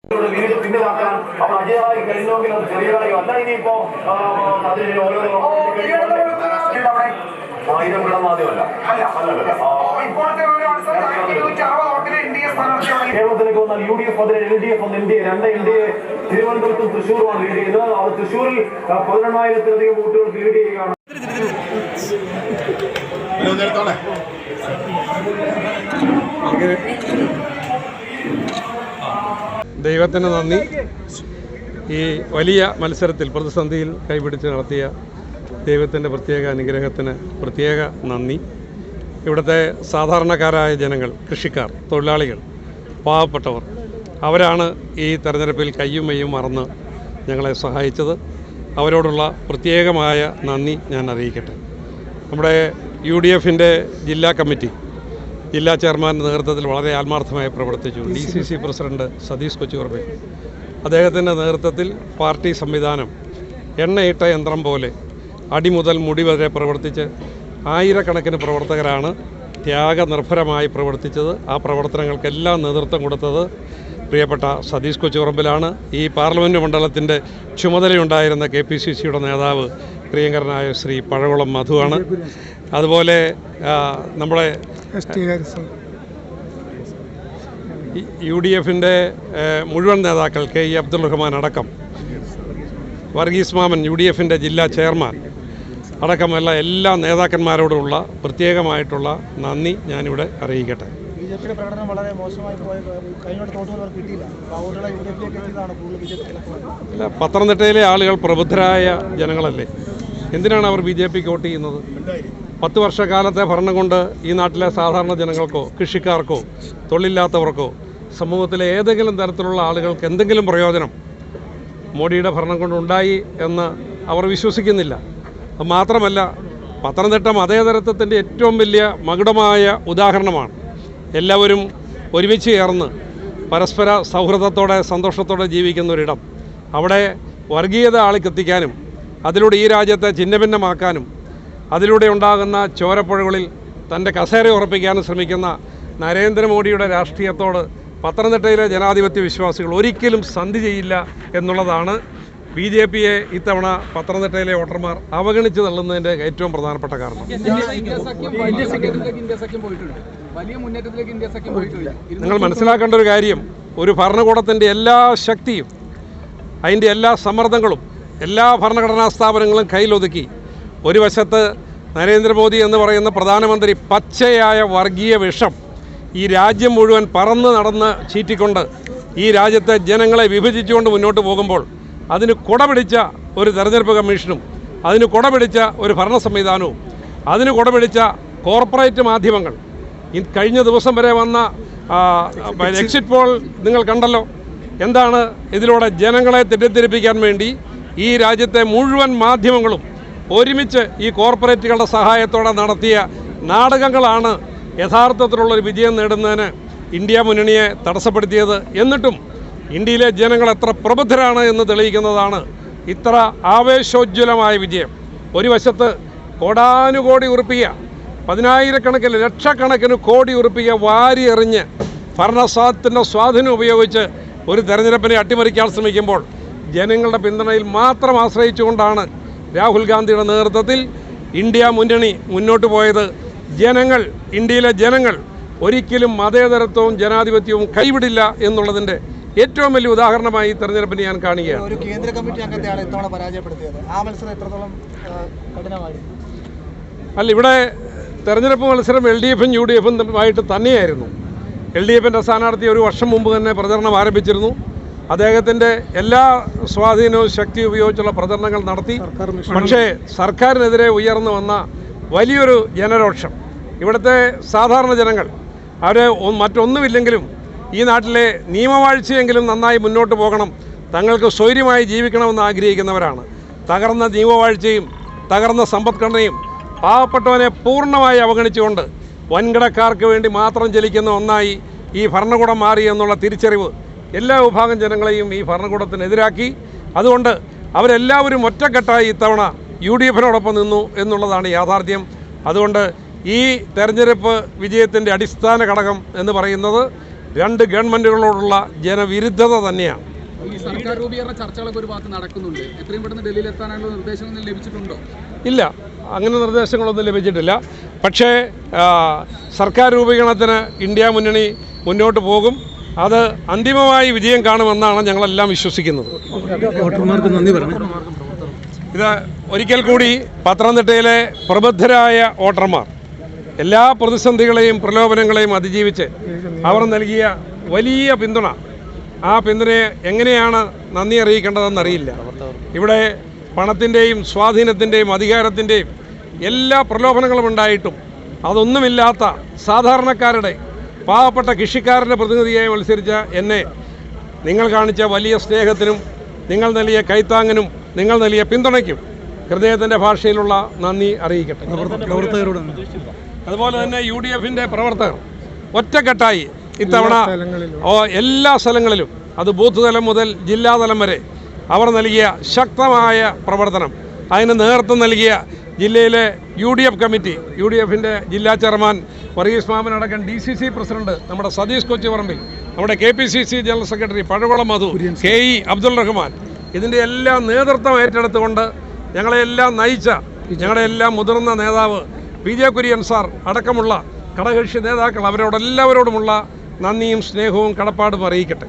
പിന്നീടാക്കാൻ അവർ അജയമായി കഴിഞ്ഞെങ്കിൽ അത് ചെറിയ കാര്യമല്ല. ഇനിയിപ്പോ ആയിരം ഗുണമാദ്യമല്ല കേരളത്തിലേക്ക് വന്നാൽ UDF അതിന് LDF ഒന്ന് NDA രണ്ട് NDA തിരുവനന്തപുരത്തും തൃശ്ശൂരുമാണ് ലീഡ് ചെയ്യുന്നത്. അത് തൃശ്ശൂരിൽ 11,000-ലധികം വോട്ടുകൾക്ക് ലീഡ് ചെയ്യുകയാണ്. ദൈവത്തിന് നന്ദി. ഈ വലിയ മത്സരത്തിൽ പ്രതിസന്ധിയിൽ കൈപിടിച്ച് നടത്തിയ ദൈവത്തിൻ്റെ പ്രത്യേക അനുഗ്രഹത്തിന് പ്രത്യേക നന്ദി. ഇവിടുത്തെ സാധാരണക്കാരായ ജനങ്ങൾ, കൃഷിക്കാർ, തൊഴിലാളികൾ, പാവപ്പെട്ടവർ, അവരാണ് ഈ തെരഞ്ഞെടുപ്പിൽ കയ്യും മെയ്യും മറന്ന് ഞങ്ങളെ സഹായിച്ചത്. അവരോടുള്ള പ്രത്യേകമായ നന്ദി ഞാൻ അറിയിക്കട്ടെ. നമ്മുടെ UDFൻ്റെ ജില്ലാ കമ്മിറ്റി, ജില്ലാ ചെയർമാൻ്റെ നേതൃത്വത്തിൽ വളരെ ആത്മാർത്ഥമായി പ്രവർത്തിച്ചു. DCC പ്രസിഡന്റ് സതീഷ് കൊച്ചുപറമ്പിൽ, അദ്ദേഹത്തിൻ്റെ നേതൃത്വത്തിൽ പാർട്ടി സംവിധാനം എണ്ണയിട്ട യന്ത്രം പോലെ അടി മുതൽ മുടി വരെ പ്രവർത്തിച്ച് ആയിരക്കണക്കിന് പ്രവർത്തകരാണ് ത്യാഗനിർഭരമായി പ്രവർത്തിച്ചത്. ആ പ്രവർത്തനങ്ങൾക്കെല്ലാം നേതൃത്വം കൊടുത്തത് പ്രിയപ്പെട്ട സതീഷ് കൊച്ചുപറമ്പിലാണ്. ഈ പാർലമെൻറ്റ് മണ്ഡലത്തിൻ്റെ ചുമതലയുണ്ടായിരുന്ന KPCCയുടെ നേതാവ് പ്രിയങ്കരനായ ശ്രീ പഴകുളം മധുവാണ്. അതുപോലെ നമ്മുടെ UDFൻ്റെ മുഴുവൻ നേതാക്കൾ KE അബ്ദുൾ റഹ്മാൻ അടക്കം, വർഗീസ് മാമൻ UDFൻ്റെ ജില്ലാ ചെയർമാൻ അടക്കമുള്ള എല്ലാ നേതാക്കന്മാരോടുള്ള പ്രത്യേകമായിട്ടുള്ള നന്ദി ഞാനിവിടെ അറിയിക്കട്ടെ. അല്ല, പത്തനംതിട്ടയിലെ ആളുകൾ പ്രബുദ്ധരായ ജനങ്ങളല്ലേ, എന്തിനാണ് അവർ BJPക്ക് വോട്ട് ചെയ്യുന്നത്? 10 വർഷക്കാലത്തെ ഭരണം കൊണ്ട് ഈ നാട്ടിലെ സാധാരണ ജനങ്ങൾക്കോ, കൃഷിക്കാർക്കോ, തൊഴിലില്ലാത്തവർക്കോ, സമൂഹത്തിലെ ഏതെങ്കിലും തരത്തിലുള്ള ആളുകൾക്ക് എന്തെങ്കിലും പ്രയോജനം മോഡിയുടെ ഭരണം കൊണ്ടുണ്ടായി എന്ന് അവർ വിശ്വസിക്കുന്നില്ല. മാത്രമല്ല, പത്തനംതിട്ട മതേതരത്വത്തിൻ്റെ ഏറ്റവും വലിയ മകുടമായ ഉദാഹരണമാണ്. എല്ലാവരും ഒരുമിച്ച് ചേർന്ന് പരസ്പര സൗഹൃദത്തോടെ സന്തോഷത്തോടെ ജീവിക്കുന്ന ഒരിടം. അവിടെ വർഗീയത ആളിക്കെത്തിക്കാനും അതിലൂടെ ഈ രാജ്യത്തെ ഛിന്നഭിന്നമാക്കാനും അതിലൂടെ ഉണ്ടാകുന്ന ചോരപ്പുഴകളിൽ തൻ്റെ കസേര ഉറപ്പിക്കാനും ശ്രമിക്കുന്ന നരേന്ദ്രമോദിയുടെ രാഷ്ട്രീയത്തോട് പത്തനംതിട്ടയിലെ ജനാധിപത്യ വിശ്വാസികൾ ഒരിക്കലും സന്ധി ചെയ്യില്ല എന്നുള്ളതാണ് BJPയെ ഇത്തവണ പത്തനംതിട്ടയിലെ വോട്ടർമാർ അവഗണിച്ച് തള്ളുന്നതിൻ്റെ ഏറ്റവും പ്രധാനപ്പെട്ട കാരണം. നിങ്ങൾ മനസ്സിലാക്കേണ്ട ഒരു കാര്യം, ഒരു ഭരണകൂടത്തിൻ്റെ എല്ലാ ശക്തിയും അതിൻ്റെ എല്ലാ സമ്മർദ്ദങ്ങളും എല്ലാ ഭരണഘടനാ സ്ഥാപനങ്ങളും കയ്യിലൊതുക്കി ഒരു വശത്ത് നരേന്ദ്രമോദി എന്ന് പറയുന്ന പ്രധാനമന്ത്രി പച്ചയായ വർഗീയ വിഷം ഈ രാജ്യം മുഴുവൻ പറന്ന് നടന്ന് ചീറ്റിക്കൊണ്ട് ഈ രാജ്യത്തെ ജനങ്ങളെ വിഭജിച്ചുകൊണ്ട് മുന്നോട്ട് പോകുമ്പോൾ അതിന് കുടപിടിച്ച ഒരു തെരഞ്ഞെടുപ്പ് കമ്മീഷനും അതിന് കുടപിടിച്ച ഒരു ഭരണ സംവിധാനവും അതിന് കുടപിടിച്ച കോർപ്പറേറ്റ് മാധ്യമങ്ങൾ, കഴിഞ്ഞ ദിവസം വരെ വന്ന എക്സിറ്റ് പോൾ നിങ്ങൾ കണ്ടല്ലോ. എന്താണ് ഇതിലൂടെ ജനങ്ങളെ തെറ്റിദ്ധരിപ്പിക്കാൻ വേണ്ടി ഈ രാജ്യത്തെ മുഴുവൻ മാധ്യമങ്ങളും ഒരുമിച്ച് ഈ കോർപ്പറേറ്റുകളുടെ സഹായത്തോടെ നടത്തിയ നാടകങ്ങളാണ് യഥാർത്ഥത്തിലുള്ളൊരു വിജയം നേടുന്നതിന് ഇന്ത്യ മുന്നണിയെ തടസ്സപ്പെടുത്തിയത്. എന്നിട്ടും ഇന്ത്യയിലെ ജനങ്ങൾ എത്ര പ്രബുദ്ധരാണ് എന്ന് തെളിയിക്കുന്നതാണ് ഇത്ര ആവേശോജ്വലമായ വിജയം. ഒരു വശത്ത് കോടാനുകോടി ഉറുപ്പിക, 10,000-കണക്കിന് ലക്ഷക്കണക്കിന് കോടി ഉറുപ്പിക വാരി എറിഞ്ഞ് ഭരണത്തിൻ്റെ സ്വാധീനം ഉപയോഗിച്ച് ഒരു തെരഞ്ഞെടുപ്പിനെ അട്ടിമറിക്കാൻ ശ്രമിക്കുമ്പോൾ ജനങ്ങളുടെ പിന്തുണയിൽ മാത്രം ആശ്രയിച്ചുകൊണ്ടാണ് രാഹുൽ ഗാന്ധിയുടെ നേതൃത്വത്തിൽ ഇന്ത്യ മുന്നണി മുന്നോട്ട് പോയത്. ജനങ്ങൾ, ഇന്ത്യയിലെ ജനങ്ങൾ ഒരിക്കലും മതേതരത്വവും ജനാധിപത്യവും കൈവിടില്ല എന്നുള്ളതിൻ്റെ ഏറ്റവും വലിയ ഉദാഹരണമായി തെരഞ്ഞെടുപ്പിന് ഞാൻ കാണുകയാണ്. ഒരു കേന്ദ്ര കമ്മിറ്റി അംഗത്തെയാണ് ഇത്തവണ പരാജയപ്പെടുത്തിയത്. ആ മത്സരം എത്രത്തോളം കഠിനമായിരുന്നു? അല്ല, ഇവിടെ തെരഞ്ഞെടുപ്പ് മത്സരം LDFും UDFും തന്നെയായിരുന്നു. LDFിൻ്റെ സ്ഥാനാർത്ഥി ഒരു വർഷം മുമ്പ് തന്നെ പ്രചരണം ആരംഭിച്ചിരുന്നു. അദ്ദേഹത്തിൻ്റെ എല്ലാ സ്വാധീനവും ശക്തിയും ഉപയോഗിച്ചുള്ള പ്രചരണങ്ങൾ നടത്തി. പക്ഷേ സർക്കാരിനെതിരെ ഉയർന്നു വന്ന വലിയൊരു ജനരോഷം, ഇവിടുത്തെ സാധാരണ ജനങ്ങൾ, അവരെ മറ്റൊന്നുമില്ലെങ്കിലും ഈ നാട്ടിലെ നിയമവാഴ്ചയെങ്കിലും നന്നായി മുന്നോട്ട് പോകണം, തങ്ങൾക്ക് സ്വൈര്യമായി ജീവിക്കണമെന്ന് ആഗ്രഹിക്കുന്നവരാണ്. തകർന്ന നിയമവാഴ്ചയും തകർന്ന സമ്പദ്ഘടനയും പാവപ്പെട്ടവനെ പൂർണ്ണമായി അവഗണിച്ചുകൊണ്ട് വൻകിടക്കാർക്ക് വേണ്ടി മാത്രം ചലിക്കുന്ന ഒന്നായി ഈ ഭരണകൂടം മാറി എന്നുള്ള തിരിച്ചറിവ് എല്ലാ വിഭാഗം ജനങ്ങളെയും ഈ ഭരണകൂടത്തിനെതിരാക്കി. അതുകൊണ്ട് അവരെല്ലാവരും ഒറ്റക്കെട്ടായി ഇത്തവണ UDFിനോടൊപ്പം നിന്നു എന്നുള്ളതാണ് യാഥാർത്ഥ്യം. അതുകൊണ്ട് ഈ തെരഞ്ഞെടുപ്പ് വിജയത്തിൻ്റെ അടിസ്ഥാന ഘടകം എന്ന് പറയുന്നത് രണ്ട് ഗവൺമെൻറ്റുകളോടുള്ള ജനവിരുദ്ധത തന്നെയാണ്. ഈ സർക്കാർ രൂപീകരണ ചർച്ചകളൊക്കെ ഒരു ഭാഗത്ത് നടക്കുന്നുണ്ട്. എത്രയും പെട്ടെന്ന് ഡൽഹിയിൽ എത്താനുള്ള നിർദ്ദേശങ്ങളൊന്നും ലഭിച്ചിട്ടുണ്ടോ? ഇല്ല, അങ്ങനെ നിർദ്ദേശങ്ങളൊന്നും ലഭിച്ചിട്ടില്ല. പക്ഷേ സർക്കാർ രൂപീകരണത്തിന് ഇന്ത്യ മുന്നണി മുന്നോട്ട് പോകും. അത് അന്തിമമായി വിജയം കാണുമെന്നാണ് ഞങ്ങളെല്ലാം വിശ്വസിക്കുന്നത്. വോട്ടർമാർക്ക് നന്ദി പറഞ്ഞു. ഇത് ഒരിക്കൽ കൂടി പത്തനംതിട്ടയിലെ പ്രബുദ്ധരായ വോട്ടർമാർ എല്ലാ പ്രതിസന്ധികളെയും പ്രലോഭനങ്ങളെയും അതിജീവിച്ച് അവർ നൽകിയ വലിയ പിന്തുണ, ആ പിന്തുണയെ എങ്ങനെയാണ് നന്ദി അറിയിക്കേണ്ടതെന്നറിയില്ല. ഇവിടെ പണത്തിൻ്റെയും സ്വാധീനത്തിൻ്റെയും അധികാരത്തിൻ്റെയും എല്ലാ പ്രലോഭനങ്ങളും ഉണ്ടായിട്ടും അതൊന്നുമില്ലാത്ത സാധാരണക്കാരുടെ, പാവപ്പെട്ട കൃഷിക്കാരൻ്റെ പ്രതിനിധിയായി മത്സരിച്ച എന്നെ നിങ്ങൾ കാണിച്ച വലിയ സ്നേഹത്തിനും നിങ്ങൾ നൽകിയ കൈത്താങ്ങിനും നിങ്ങൾ നൽകിയ പിന്തുണയ്ക്കും ഹൃദയത്തിൻ്റെ ഭാഷയിലുള്ള നന്ദി അറിയിക്കട്ടെ. പ്രവർത്തകരോട് അതുപോലെ തന്നെ UDFൻ്റെ പ്രവർത്തകർ ഒറ്റക്കെട്ടായി ഇത്തവണ എല്ലാ സ്ഥലങ്ങളിലും, അത് ബൂത്ത് തലം മുതൽ ജില്ലാതലം വരെ അവർ നൽകിയ ശക്തമായ പ്രവർത്തനം, അതിന് നേതൃത്വം നൽകിയ ജില്ലയിലെ UDF കമ്മിറ്റി, UDFൻ്റെ ജില്ലാ ചെയർമാൻ വർഗീസ് മാമൻ അടക്കം DCC പ്രസിഡന്റ് നമ്മുടെ സതീഷ് കൊച്ചുപറമ്പിൽ, നമ്മുടെ KPCC ജനറൽ സെക്രട്ടറി പഴകുളം മധു, KE അബ്ദുൾ റഹ്മാൻ, ഇതിൻ്റെ എല്ലാം നേതൃത്വം ഏറ്റെടുത്തുകൊണ്ട് ഞങ്ങളെല്ലാം നയിച്ച ഞങ്ങളുടെ എല്ലാം മുതിർന്ന നേതാവ് PJ കുര്യൻ സാർ അടക്കമുള്ള ഘടകകക്ഷി നേതാക്കൾ, അവരോടെല്ലാവരോടുമുള്ള നന്ദിയും സ്നേഹവും കടപ്പാടും അറിയിക്കട്ടെ.